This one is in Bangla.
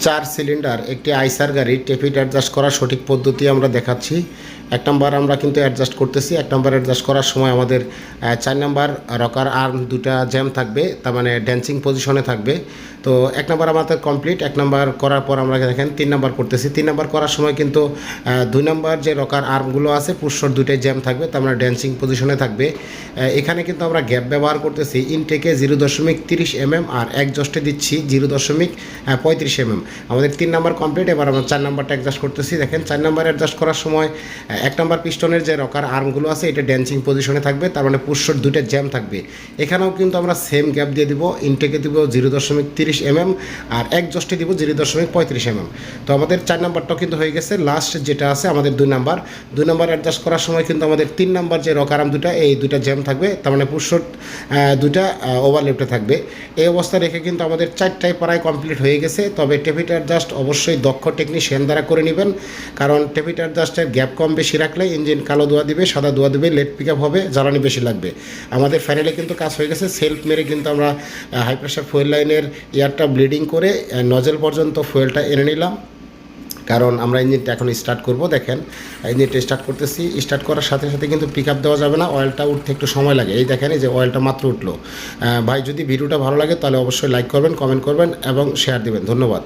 4 সিলিন্ডার একটি আইসার গাড়ির টেপিট অ্যাডজাস্ট করার সঠিক পদ্ধতি আমরা দেখাচ্ছি। 1 নম্বর আমরা কিন্তু অ্যাডজাস্ট করতেছি। 1 নম্বর অ্যাডজাস্ট করার সময় আমাদের 4 নম্বর রকার আর্ম দুটা জ্যাম থাকবে, তার মানে ড্যান্সিং পজিশনে থাকবে। তো 1 নম্বর আমাদের কমপ্লিট। 1 নম্বর করার পর আমরা দেখেন 3 নম্বর করতেছি। 3 নম্বর করার সময় কিন্তু 2 নম্বর যে রকার আর্মগুলো আছে পুরুষর দুইটাই জ্যাম থাকবে, তার মানে ড্যান্সিং পজিশনে থাকবে। এখানে কিন্তু আমরা গ্যাপ ব্যবহার করতেছি ইনটেকে 0.30 mm আর একজস্টে দিচ্ছি 0.35 mm। আমাদের 3 নম্বর কমপ্লিট। এবার আমরা 4 নম্বরটা অ্যাডজাস্ট করতেছি। দেখেন 4 নম্বর অ্যাডজাস্ট করার সময় 1 নম্বর পিস্টনের যে রকার আর্মগুলো আছে এটা ড্যান্সিং পজিশনে থাকবে, তার মানে পুরুষর দুইটা জ্যাম থাকবে। এখানেও কিন্তু আমরা সেম গ্যাপ দিয়ে দিব, ইনটেকে দিব 0.30 mm আর একজস্টে দিব 0.35 mm। তো আমাদের 4 নম্বরটাও কিন্তু হয়ে গেছে। লাস্ট যেটা আছে আমাদের 2 নম্বর অ্যাডজাস্ট করার সময় কিন্তু আমাদের 3 নম্বর যে রকার আর্ম দুটা এই দুইটা জ্যাম থাকবে, তার মানে পুরুষর দুইটা ওভারলেপটে থাকবে। এই অবস্থা রেখে কিন্তু আমাদের 4টাই প্রায় কমপ্লিট হয়ে গেছে। তবে টেপিট অ্যাডজাস্ট অবশ্যই দক্ষ টেকনিশিয়ান দ্বারা করে নেবেন, কারণ টেপিট অ্যাডজাস্টের গ্যাপ কম বেশি রাখলে ইঞ্জিন কালো ধোয়া দিবে, সাদা ধোয়া দিবে, লেট পিক আপ হবে, জ্বালানি বেশি লাগবে। আমাদের ফাইনালে কিন্তু কাজ হয়ে গেছে। সেলফ মেরে কিন্তু আমরা হাই প্রেশার ফুয়েল লাইনের এয়ারটা ব্লিডিং করে নজেল পর্যন্ত ফুয়েলটা এনে নিলাম, কারণ আমরা ইঞ্জিনটা এখন স্টার্ট করব। দেখেন ইঞ্জিনটা স্টার্ট করতেছি। স্টার্ট করার সাথে সাথে কিন্তু পিক আপ দেওয়া যাবে না, অয়েলটা উঠতে একটু সময় লাগে। এই দেখেন এই যে অয়েলটা মাত্র উঠলো। ভাই যদি ভিডিওটা ভালো লাগে তাহলে অবশ্যই লাইক করবেন, কমেন্ট করবেন এবং শেয়ার দিবেন। ধন্যবাদ।